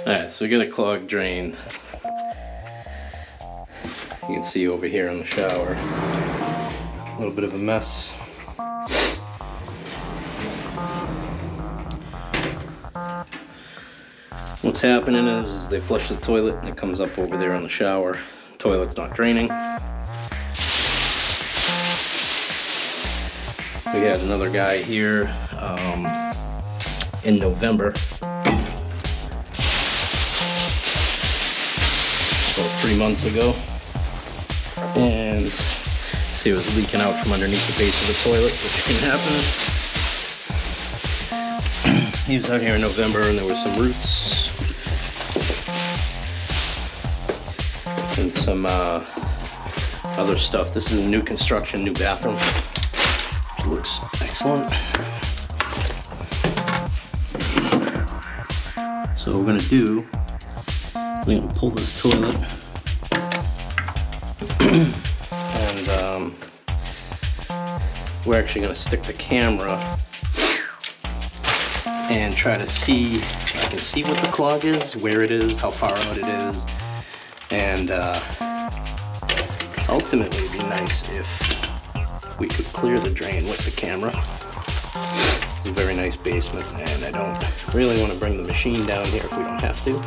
Alright, so we got a clogged drain. You can see over here in the shower. A little bit of a mess. What's happening is they flush the toilet and it comes up over there in the shower. Toilet's not draining. We had another guy here in November. About 3 months ago, and see, it was leaking out from underneath the base of the toilet, which can happen. He was out here in November, and there were some roots and some other stuff. This is a new construction, new bathroom. It looks excellent. So what we're gonna do, I'm gonna pull this toilet and we're actually gonna stick the camera and try to see, I can see what the clog is, where it is, how far out it is, and ultimately it'd be nice if we could clear the drain with the camera. It's a very nice basement, and I don't really want to bring the machine down here if we don't have to.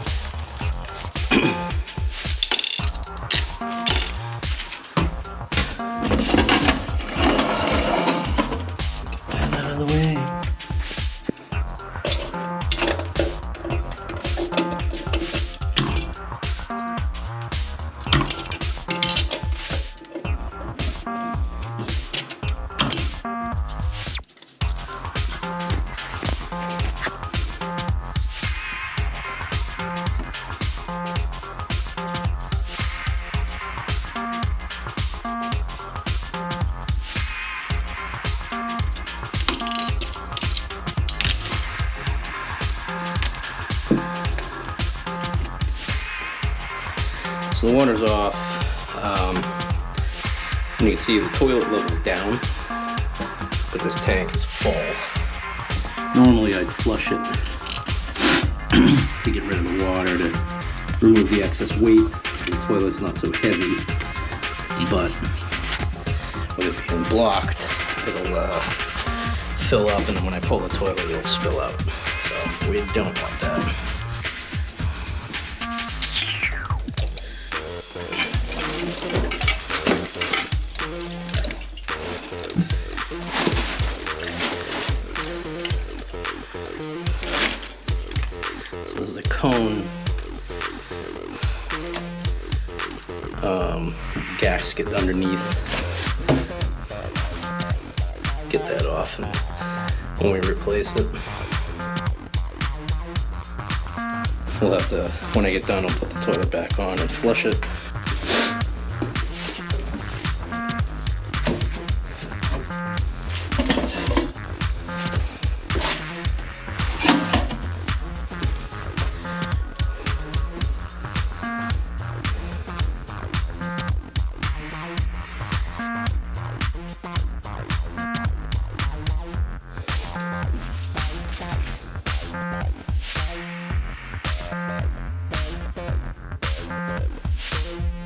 So the water's off, and you can see the toilet level's down, but this tank is full. Normally I'd flush it to get rid of the water, to remove the excess weight, so the toilet's not so heavy, but with it being blocked, it'll fill up, and then when I pull the toilet, it'll spill out. So we don't want that. There's a cone gasket underneath. Get that off and when we replace it. We'll have to, when I get done, I'll put the toilet back on and flush it.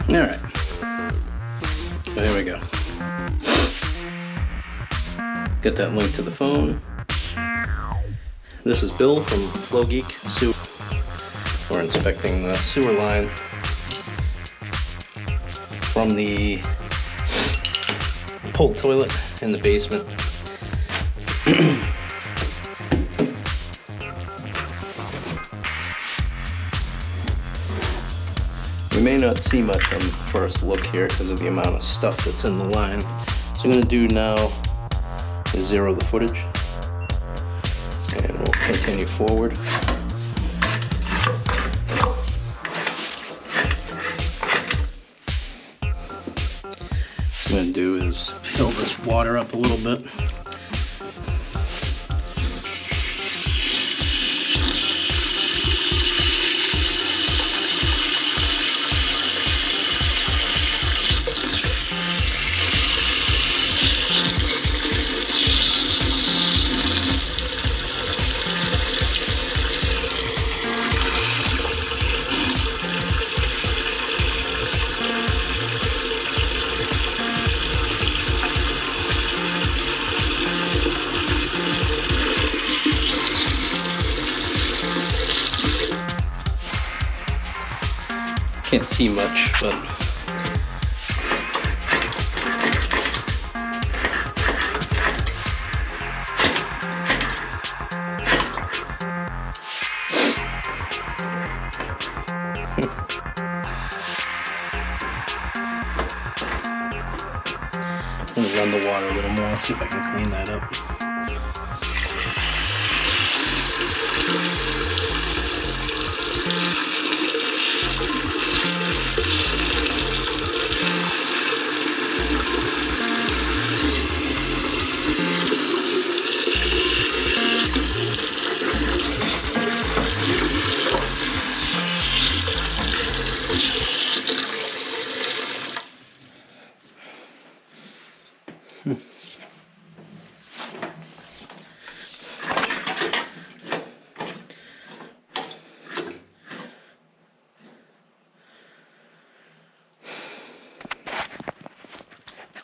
All right, so there we go. Get that link to the phone. This is Bill from FlowGeek Sewer. We're inspecting the sewer line from the pulled toilet in the basement. We may not see much on first look here because of the amount of stuff that's in the line. So what I'm going to do now is zero the footage, and we'll continue forward. What I'm going to do is fill this water up a little bit. Can't see much, but I'm gonna run the water a little more, see if I can clean that up.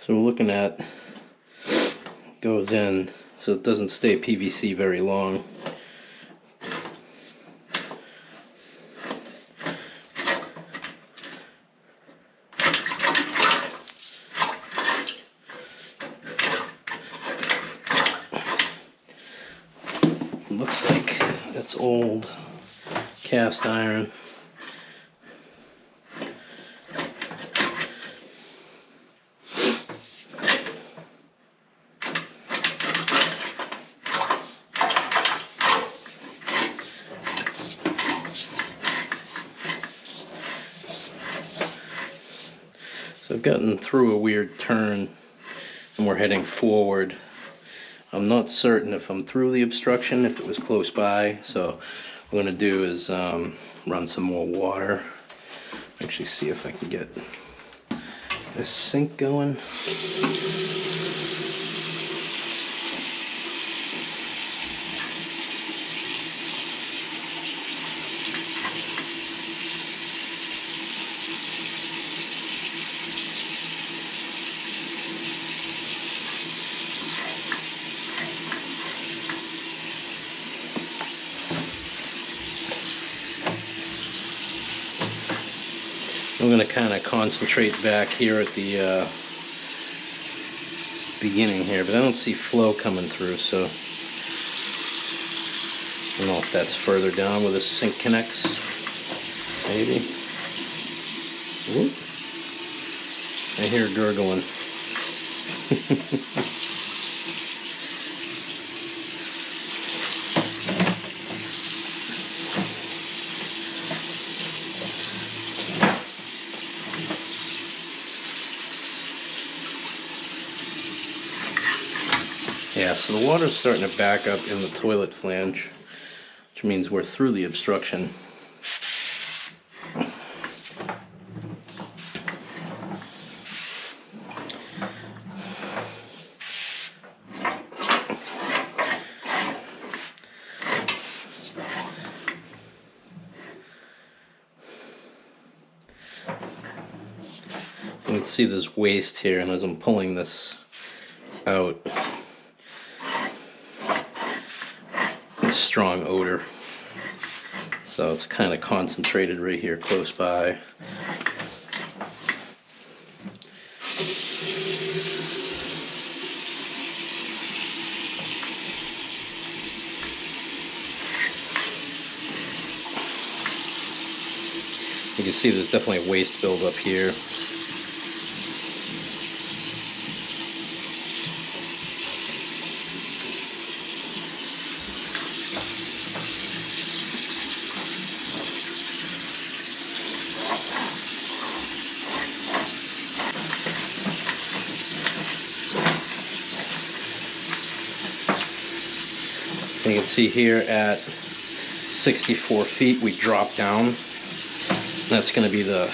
So we're looking at, goes in, so it doesn't stay PVC very long. Looks like that's old cast iron. So I've gotten through a weird turn and we're heading forward. I'm not certain if I'm through the obstruction, if it was close by, so what I'm going to do is run some more water. Actually see if I can get this sink going. I'm going to kind of concentrate back here at the beginning here, but I don't see flow coming through, so I don't know if that's further down where the sink connects, maybe. Ooh. I hear gurgling. Yeah, so the water's starting to back up in the toilet flange, which means we're through the obstruction. You can see there's waste here, and as I'm pulling this out, strong odor, so it's kind of concentrated right here close by. You can see there's definitely a waste buildup here. You can see here at 64 feet we drop down. That's going to be the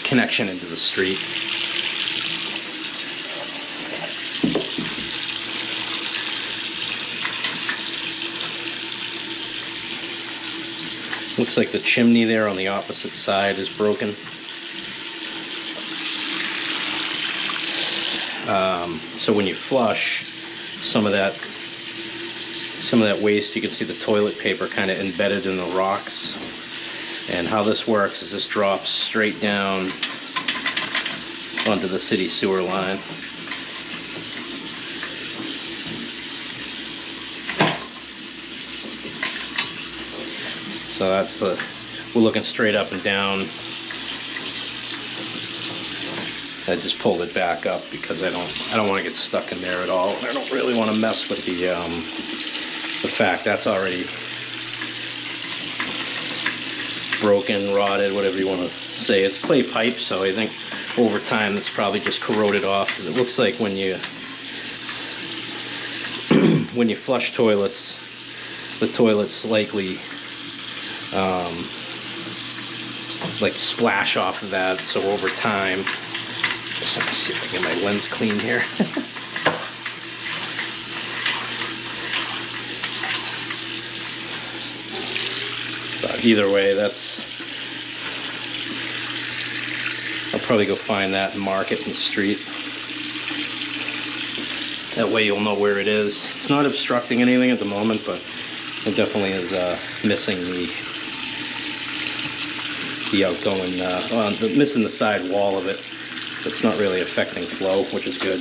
connection into the street. Looks like the chimney there on the opposite side is broken. So when you flush, some of that waste, you can see the toilet paper kind of embedded in the rocks. And how this works is this drops straight down onto the city sewer line. So that's we're looking straight up and down. I just pulled it back up because I don't want to get stuck in there at all. I don't really want to mess with the fact that's already broken, rotted, whatever you want to say. It's clay pipe, so I think over time it's probably just corroded off, because it looks like when you flush toilets, the toilets likely like splash off of that. So over time, let's see if I can get my lens clean here. But either way, I'll probably go find that and mark it in the street. That way you'll know where it is. It's not obstructing anything at the moment, but it definitely is missing the outgoing, missing the side wall of it. It's not really affecting flow, which is good.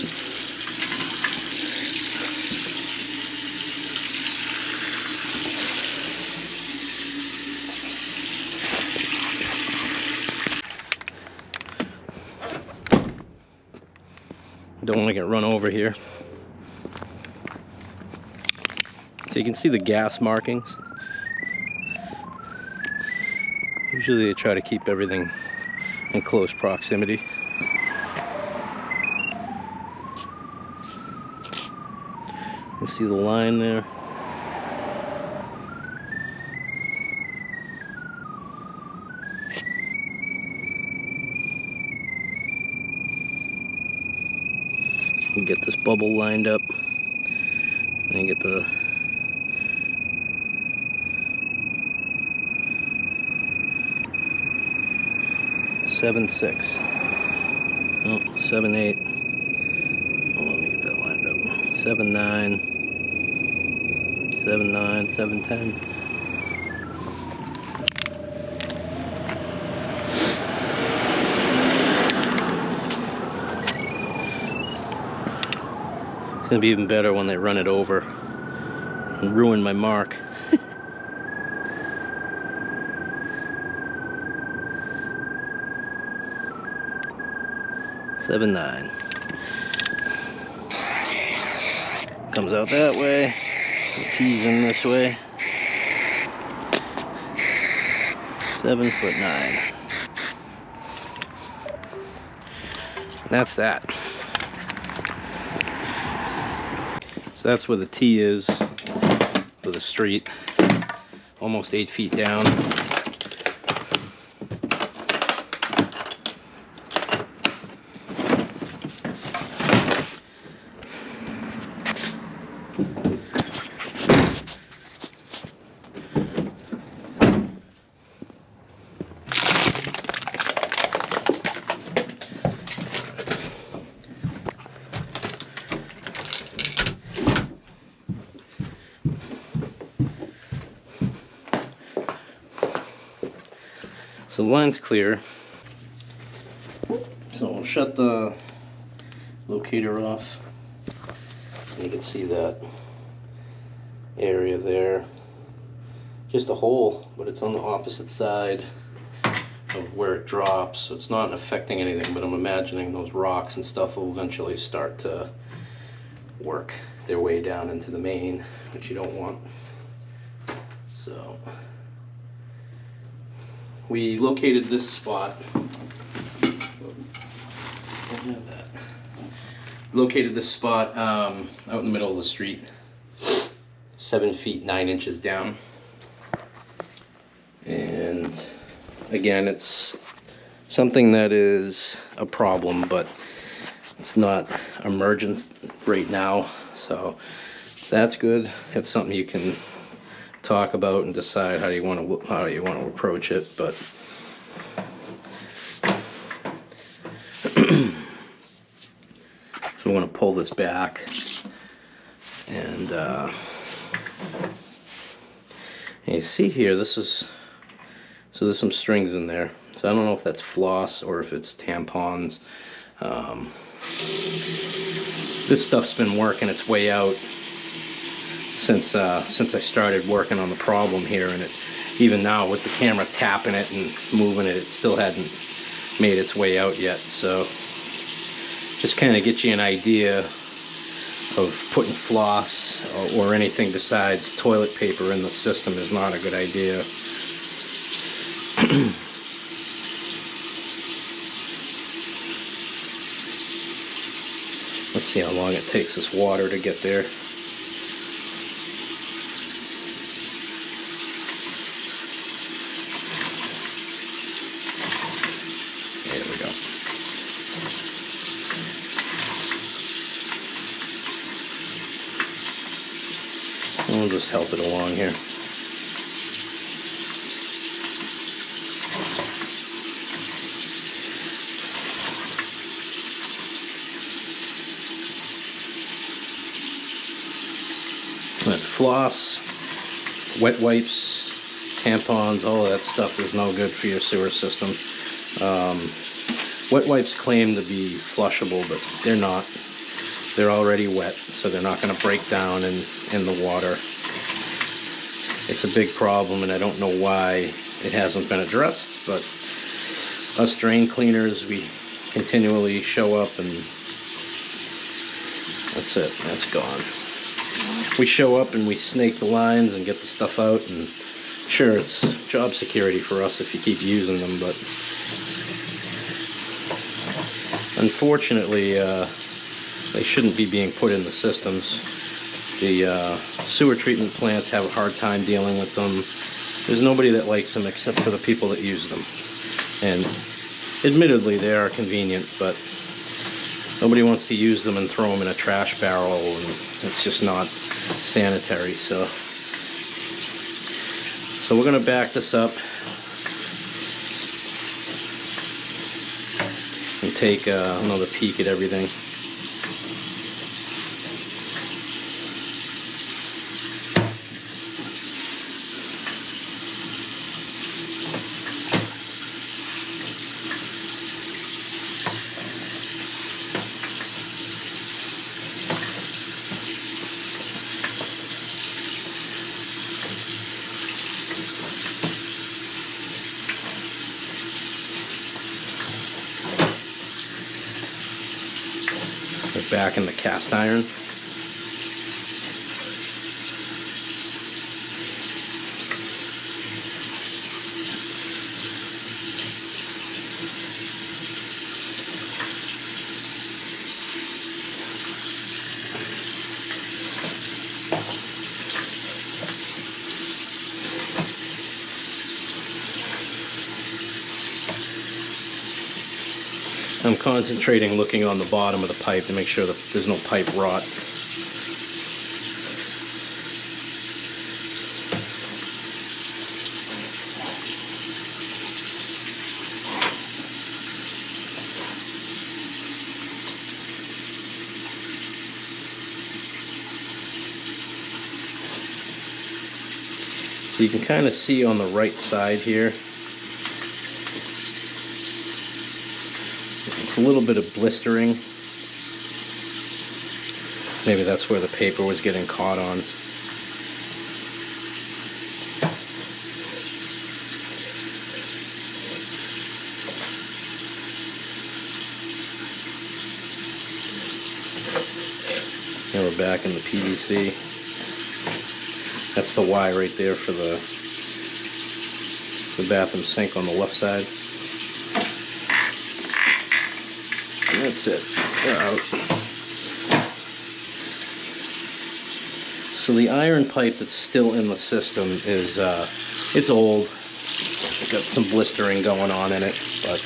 Don't want to get run over here. So you can see the gas markings. Usually they try to keep everything in close proximity. You see the line there? You get this bubble lined up, and you get the seven six. Oh, 7-8. Hold on, let me get that lined up. 7-9. 7-9, 7-10. It's gonna be even better when they run it over and ruin my mark. 7-9. Comes out that way. The T's in this way. 7'9". And that's that. So that's where the T is for the street. Almost 8 feet down. So the line's clear. So we'll shut the locator off. And you can see that area there. Just a hole, but it's on the opposite side of where it drops. So it's not affecting anything, but I'm imagining those rocks and stuff will eventually start to work their way down into the main, which you don't want. So we located this spot. Located this spot out in the middle of the street, 7 feet 9 inches down. And again, it's something that is a problem, but it's not emergent right now. So that's good. It's something you can talk about and decide how you want to approach it. But so we want to pull this back, and you see here, this is So there's some strings in there. So I don't know if that's floss or if it's tampons. This stuff's been working its way out since I started working on the problem here, and even now with the camera tapping it and moving it, it still hadn't made its way out yet. So just kind of get you an idea of putting floss or anything besides toilet paper in the system is not a good idea. Let's see how long it takes this water to get there. There we go. We'll just help it along here. Floss, wet wipes, tampons, all of that stuff is no good for your sewer system. Wet wipes claim to be flushable, but they're not. They're already wet, so they're not going to break down in the water. It's a big problem, and I don't know why it hasn't been addressed, but us drain cleaners, we continually show up and that's it, that's gone. We show up and we snake the lines and get the stuff out, and sure, it's job security for us if you keep using them, but unfortunately they shouldn't be being put in the systems. The sewer treatment plants have a hard time dealing with them. There's nobody that likes them except for the people that use them, and admittedly they are convenient, but nobody wants to use them and throw them in a trash barrel, and it's just not sanitary. So we're going to back this up and take another peek at everything. Back in the cast iron. I'm concentrating looking on the bottom of the pipe to make sure that there's no pipe rot. So you can kind of see on the right side here, a little bit of blistering. Maybe that's where the paper was getting caught on. Now we're back in the PVC. That's the Y right there for the bathroom sink on the left side. That's it. They're out. So the iron pipe that's still in the system is it's old. It's got some blistering going on in it, but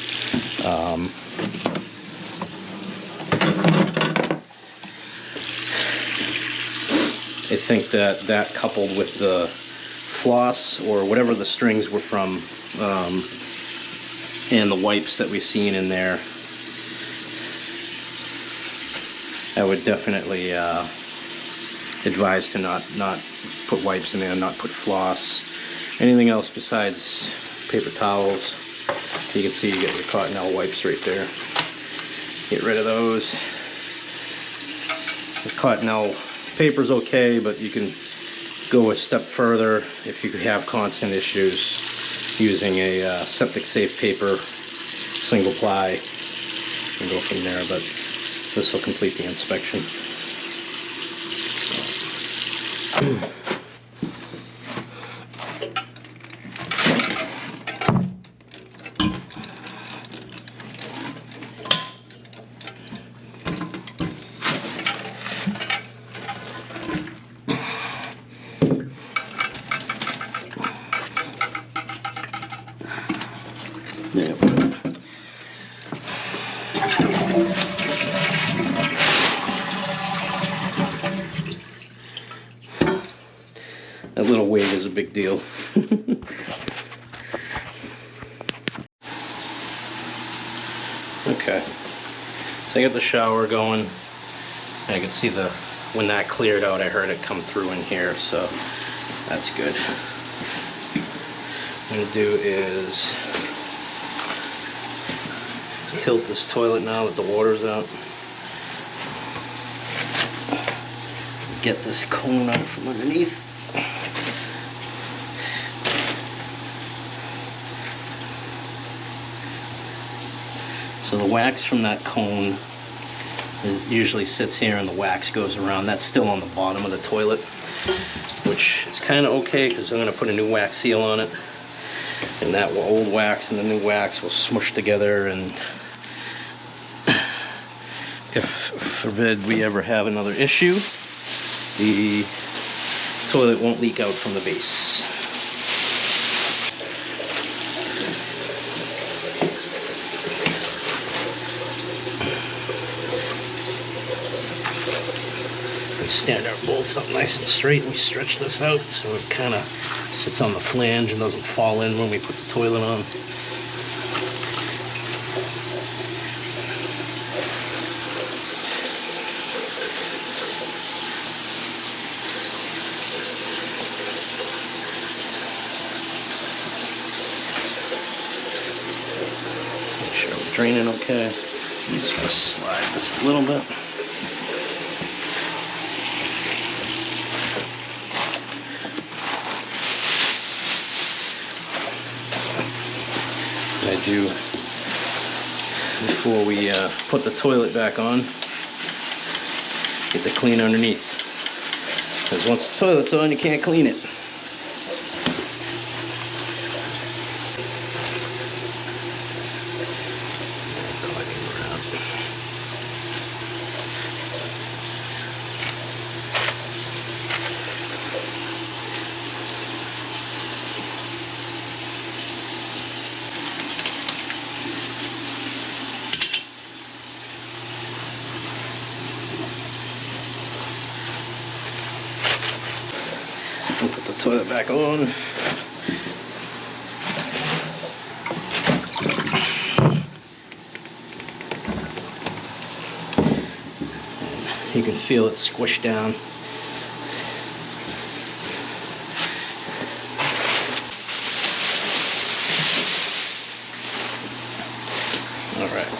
I think that coupled with the floss or whatever the strings were from, and the wipes that we've seen in there, I would definitely advise to not put wipes in there, not put floss. Anything else besides paper towels. You can see you get your Cottonelle wipes right there. Get rid of those. The Cottonelle paper's okay, but you can go a step further if you have constant issues using a septic safe paper, single ply, and go from there. But this will complete the inspection. Yeah. That little wave is a big deal. Okay, so I got the shower going. I can see when that cleared out, I heard it come through in here, so that's good. What I'm going to do is tilt this toilet now that the water's out. Get this cone out from underneath. So the wax from that cone usually sits here and the wax goes around. That's still on the bottom of the toilet, which is kind of okay because I'm going to put a new wax seal on it. And that old wax and the new wax will smush together, and if forbid we ever have another issue, the toilet won't leak out from the base. We stand our bolts up nice and straight, and we stretch this out so it kind of sits on the flange and doesn't fall in when we put the toilet on. Make sure we're draining okay. I'm just going to slide this a little bit. I do, before we put the toilet back on, get the clean underneath, because once the toilet's on you can't clean it. We'll put the toilet back on. You can feel it squish down. All right.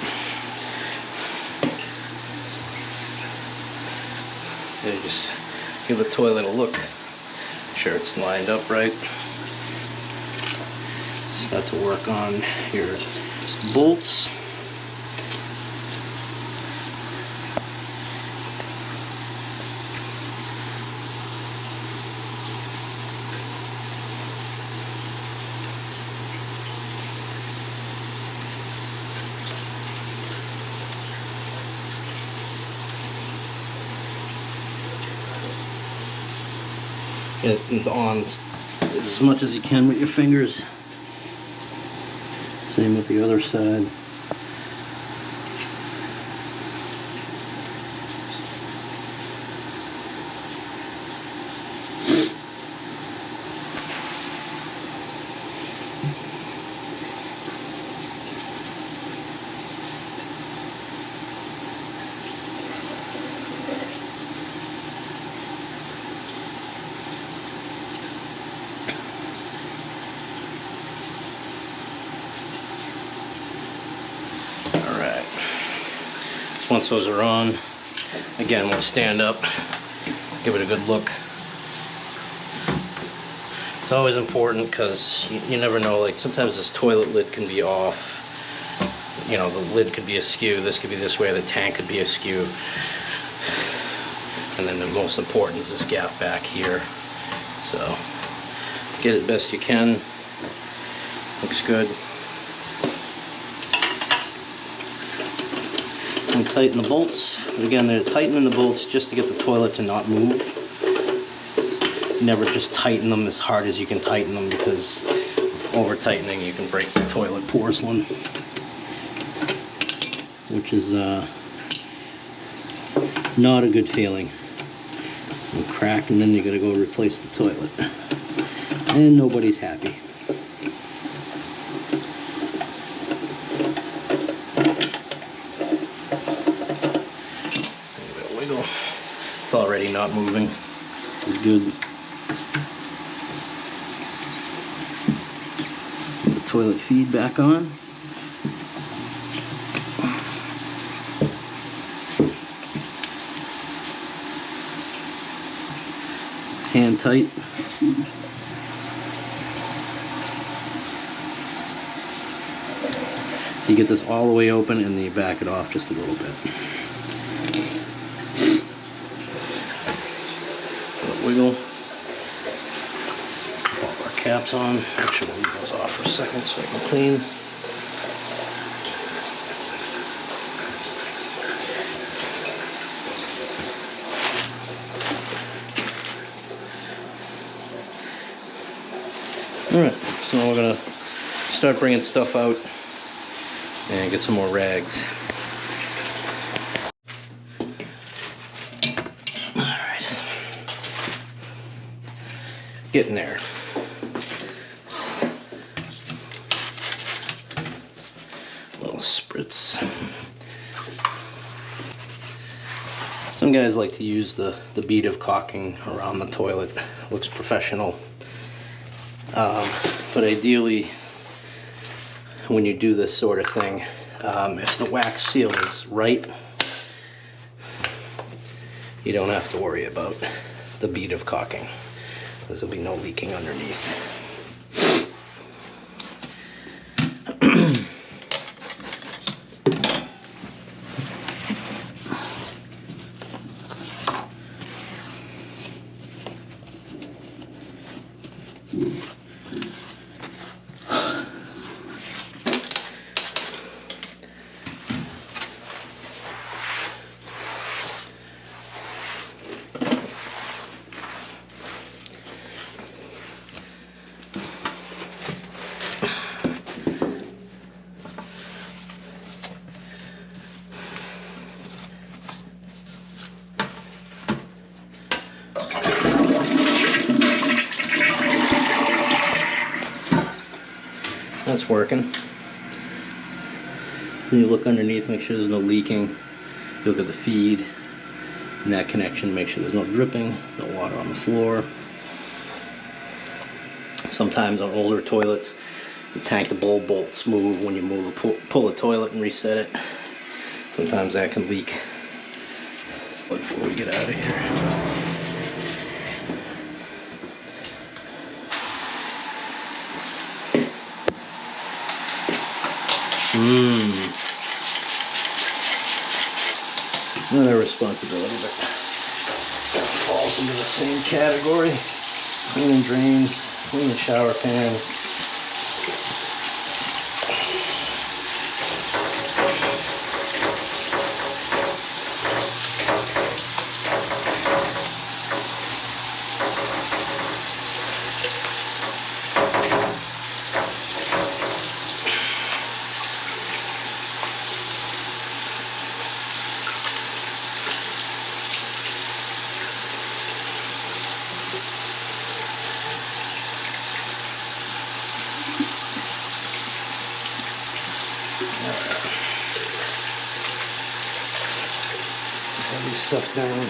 Yeah, just give the toilet a look. Sure it's lined up right. Start to work on your bolts. Get it on as much as you can with your fingers. Same with the other side. once those are on, again, we'll stand up, give it a good look. It's always important because you never know, like sometimes this toilet lid can be off. You know, the lid could be askew, this could be this way, the tank could be askew. And then the most important is this gap back here. So, get it best you can. Looks good. And tighten the bolts. Again, they're tightening the bolts just to get the toilet to not move. Never just tighten them as hard as you can tighten them, because over tightening you can break the toilet porcelain, which is not a good feeling. It'll crack and then you gotta go replace the toilet. And nobody's happy. Give it a wiggle. It's already not moving. It's good. Put the toilet feed back on. Hand tight. You get this all the way open and then you back it off just a little bit. Wiggle. All our caps on. Actually, we'll leave those off for a second so I can clean. Alright, so we're going to start bringing stuff out and get some more rags. Alright. Getting there. Little spritz. Some guys like to use the bead of caulking around the toilet. Looks professional. But ideally, when you do this sort of thing, if the wax seal is right, you don't have to worry about the bead of caulking, because there'll be no leaking underneath. That's working. When you look underneath, make sure there's no leaking. Look at the feed and that connection, make sure there's no dripping, no water on the floor. Sometimes on older toilets, the tank to bowl bolts move when you pull the toilet and reset it. Sometimes that can leak. But before we get out of here, another responsibility, but falls into the same category. Cleaning drains, cleaning shower pan. Heavy stuff down.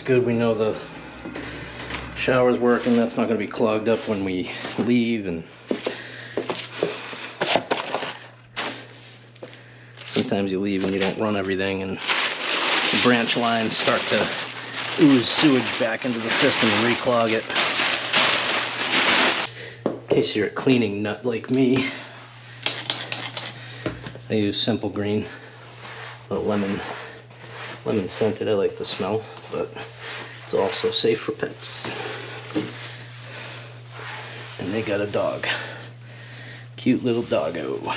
good. We know the shower's working. That's not going to be clogged up when we leave. And sometimes you leave and you don't run everything, and the branch lines start to ooze sewage back into the system and reclog it. In case you're a cleaning nut like me, I use Simple Green, lemon scented. I like the smell, but it's also safe for pets. And they got a dog, cute little doggo.